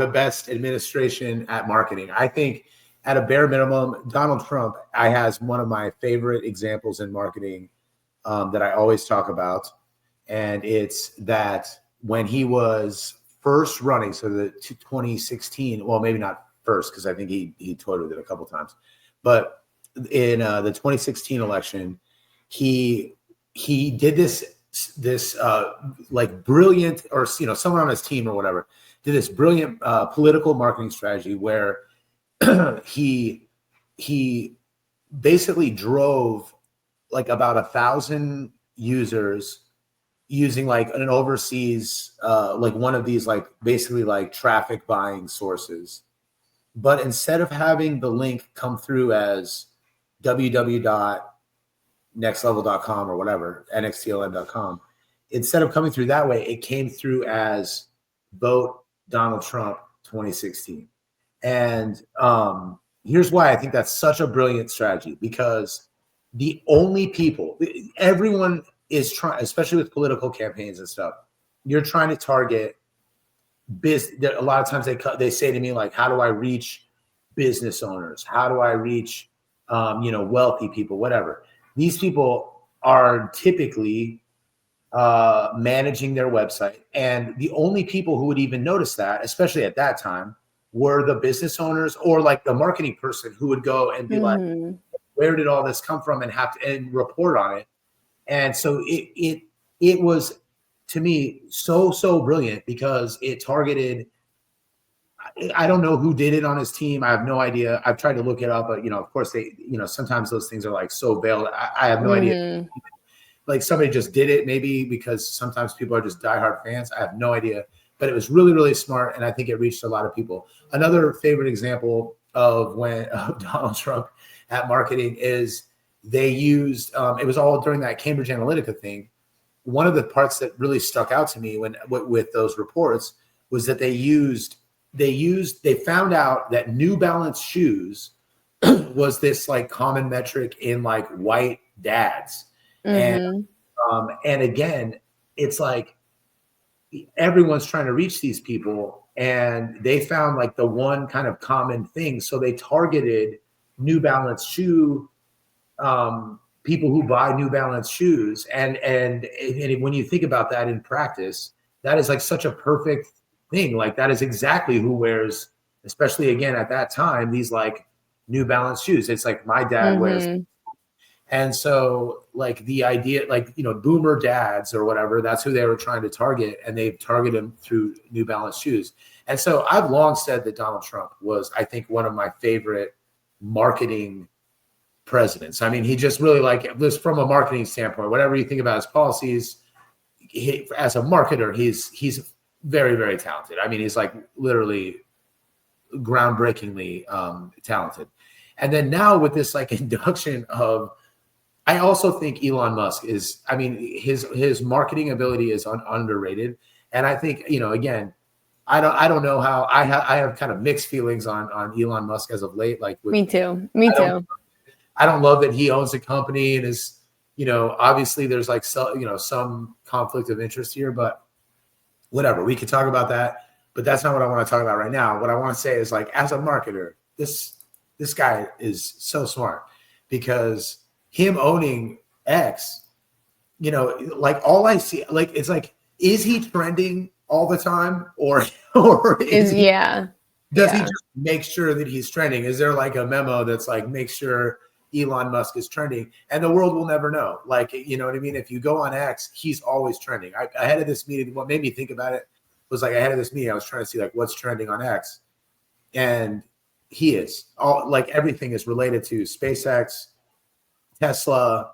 the best administration at marketing. I think at a bare minimum, Donald Trump has one of my favorite examples in marketing that I always talk about. And it's that when he was first running, so the 2016, well, maybe not first, because I think he toyed with it a couple times, but in the 2016 election, he did this like brilliant, or someone on his team or whatever did this brilliant political marketing strategy where he basically drove like about 1,000 users using like an overseas like one of these like basically like traffic buying sources, but instead of having the link come through as www.nextlevel.com or whatever, nxtlm.com, instead of coming through that way, it came through as vote Donald Trump 2016. And here's why I think that's such a brilliant strategy, because the only people, everyone is trying, especially with political campaigns and stuff, you're trying to target business. A lot of times they say to me, like, how do I reach business owners? How do I reach, wealthy people, whatever. These people are typically managing their website. And the only people who would even notice that, especially at that time, were the business owners or like the marketing person who would go and be like, where did all this come from, and have to and report on it. And so it was, to me, so brilliant, because it targeted, I don't know who did it on his team. I have no idea. I've tried to look it up, but of course they, sometimes those things are like so veiled. I have no idea. Like somebody just did it, maybe because sometimes people are just diehard fans. I have no idea, but it was really, really smart. And I think it reached a lot of people. Another favorite example of Donald Trump at marketing is they used, it was all during that Cambridge Analytica thing. One of the parts that really stuck out to me with those reports was that they found out that New Balance shoes was this like common metric in like white dads. And again, it's like everyone's trying to reach these people, and they found like the one kind of common thing. So they targeted New Balance shoe people who buy New Balance shoes. And when you think about that in practice, that is like such a perfect thing. Like that is exactly who wears, especially again at that time, these like New Balance shoes. It's like my dad wears. And so like the idea, like, boomer dads or whatever, that's who they were trying to target, and they target them through New Balance shoes. And so I've long said that Donald Trump was, I think, one of my favorite marketing presidents. I mean, he just really, like, this from a marketing standpoint, whatever you think about his policies, as a marketer, he's very, very talented. I mean, he's like literally groundbreakingly talented. And then now with this like induction of, I also think Elon Musk is, I mean, his marketing ability is underrated. And I think, again, I don't know how I have kind of mixed feelings on Elon Musk as of late. Like me too. I don't love that he owns a company and is, obviously there's like, some conflict of interest here, but whatever, we could talk about that, but that's not what I want to talk about right now. What I want to say is, like, as a marketer, this guy is so smart, because him owning X, like all I see, like, it's like, is he trending all the time, or does he just make sure that he's trending? Is there like a memo that's like, make sure Elon Musk is trending? And the world will never know. Like, you know what I mean? If you go on X, he's always trending. Ahead of this meeting, what made me think about it was, like, ahead of this meeting, I was trying to see like what's trending on X, and he is all, like, everything is related to SpaceX, Tesla,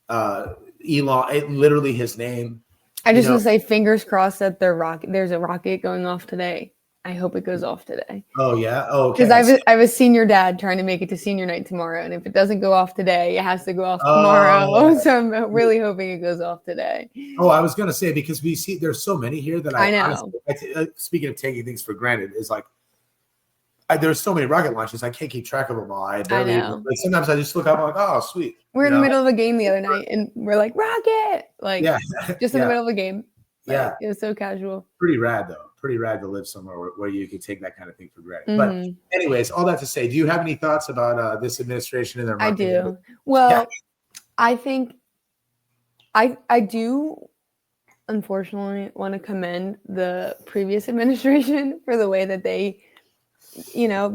Elon, literally his name. I just want to say, fingers crossed that there's a rocket going off today. I hope it goes off today. Oh yeah. Oh, okay. Because I have a senior dad trying to make it to senior night tomorrow, and if it doesn't go off today, it has to go off tomorrow. So I'm really hoping it goes off today. Oh, I was gonna say, because we see there's so many here that I know. Honestly, speaking of taking things for granted, is like, there's so many rocket launches, I can't keep track of them all. I know. Like, sometimes I just look up, I'm like, oh, sweet. We're in the middle of a game the other night, and we're like, rocket! Like, just in the middle of a game. Yeah. It was so casual. Pretty rad, though. pretty rad to live somewhere where you could take that kind of thing for granted. But anyways, all that to say, do you have any thoughts about this administration and their marketing? I do. Well, I think I do unfortunately want to commend the previous administration for the way that they,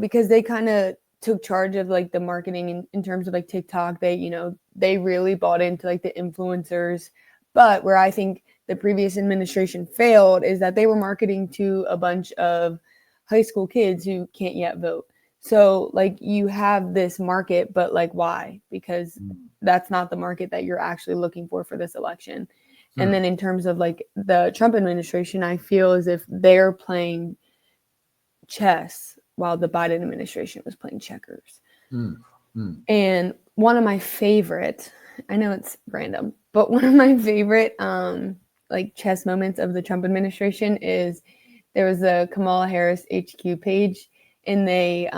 because they kind of took charge of like the marketing in terms of like TikTok. They really bought into like the influencers. But where I think the previous administration failed is that they were marketing to a bunch of high school kids who can't yet vote. So like you have this market, but like why? Because that's not the market that you're actually looking for this election. And then in terms of like the Trump administration, I feel as if they're playing chess while the Biden administration was playing checkers. And one of my favorite, I know it's random, but one of my favorite like chess moments of the Trump administration is there was a Kamala Harris HQ page, and they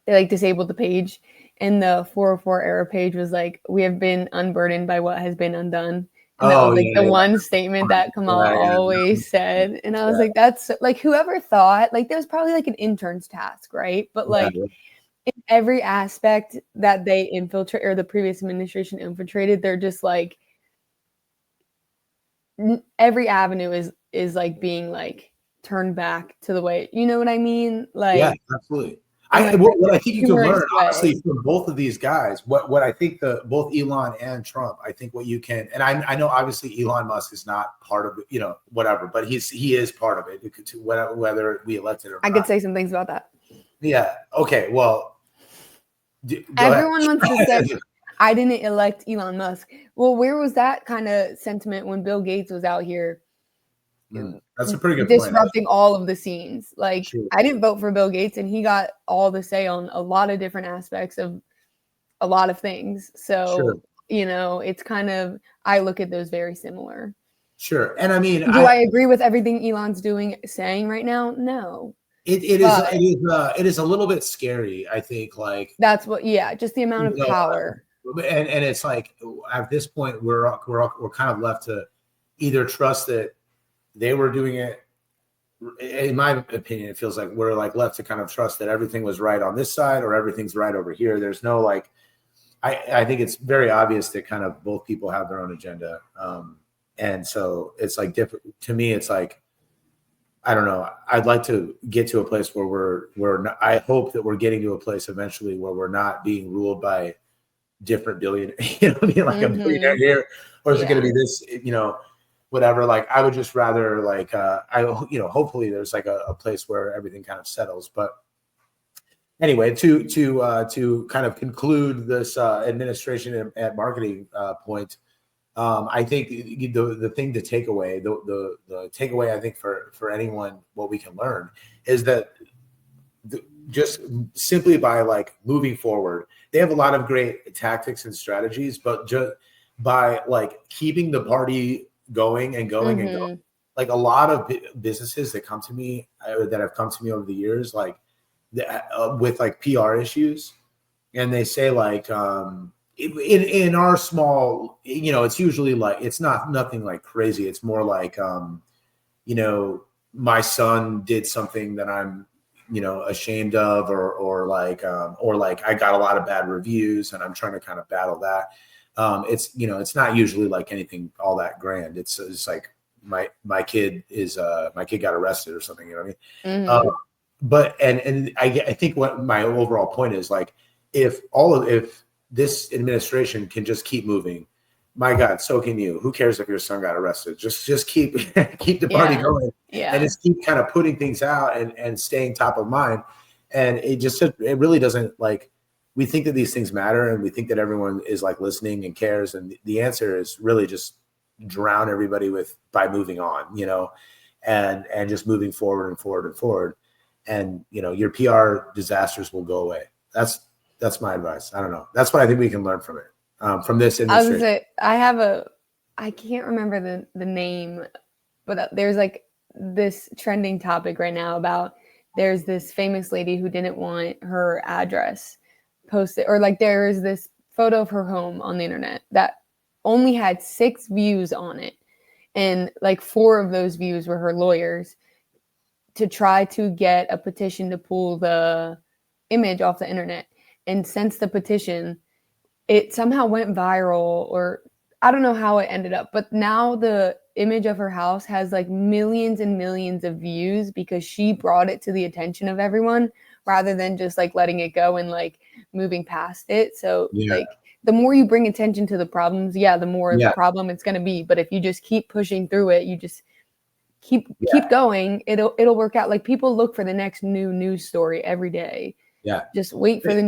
like disabled the page, and the 404 error page was like, "We have been unburdened by what has been undone." And that was like the one statement that Kamala always said. And I was like, that's like, whoever thought, like, there was probably like an intern's task, right? But like in every aspect that they infiltrate, or the previous administration infiltrated, they're just like, every avenue is like being like turned back to the way, you know what I mean? Like, yeah, absolutely. What I think you can learn, honestly, from both of these guys, what I think both Elon and Trump, I think what you can, and I know obviously Elon Musk is not part of it, whatever, but he is part of it, whether we elected or not. I could say some things about that. Yeah. Okay. Well, everyone wants to say I didn't elect Elon Musk. Well, where was that kind of sentiment when Bill Gates was out here? That's a pretty good disrupting all of the scenes. Like, I didn't vote for Bill Gates, and he got all the say on a lot of different aspects of a lot of things. So, it's kind of, I look at those very similar. Sure. And I mean, do I agree with everything Elon's saying right now? No. It is a little bit scary, I think. Like, that's what, just the amount of power. And it's like, at this point, we're kind of left to either trust that they were doing it. In my opinion, it feels like we're like left to kind of trust that everything was right on this side or everything's right over here. There's no like, I think it's very obvious that kind of both people have their own agenda. And so it's like different to me. It's like, I don't know. I'd like to get to a place where I hope that we're getting to a place eventually where we're not being ruled by different billionaires, you know what I mean? Like a billionaire here, or is it going to be this, whatever. Like, I would just rather like, hopefully there's like a place where everything kind of settles. But anyway, to kind of conclude this administration and marketing point, I think the thing to take away, the takeaway, I think for anyone, what we can learn is that just simply by like moving forward, they have a lot of great tactics and strategies, but just by like keeping the party going and going and going, like a lot of businesses that come to me, that have come to me over the years, like with like PR issues, and they say like, in our small, it's usually like, it's nothing like crazy. It's more like, my son did something that I'm, ashamed of, or like I got a lot of bad reviews and I'm trying to kind of battle that. It's not usually like anything all that grand. It's like my kid got arrested or something, you know what I mean? But I think what my overall point is, like, if this administration can just keep moving, my God, so can you. Who cares if your son got arrested? Just keep the party going, and just keep kind of putting things out and staying top of mind. And it really doesn't, like, we think that these things matter and we think that everyone is like listening and cares, and the answer is really just drown everybody by moving on, and just moving forward and forward and forward, and your PR disasters will go away. That's my advice. I don't know. That's what I think we can learn from it. From this industry. I can't remember the name, but there's like this trending topic right now about, there's this famous lady who didn't want her address posted, or like there is this photo of her home on the internet that only had 6 views on it. and like 4 of those views were her lawyers to try to get a petition to pull the image off the internet. And since the petition, it somehow went viral, or I don't know how it ended up, but now the image of her house has like millions and millions of views because she brought it to the attention of everyone rather than just like letting it go and like moving past it. So like the more you bring attention to the problems, the more of a problem it's going to be. But if you just keep pushing through it, you just keep going, it'll work out. Like people look for the next new news story every day. Yeah. Just wait for the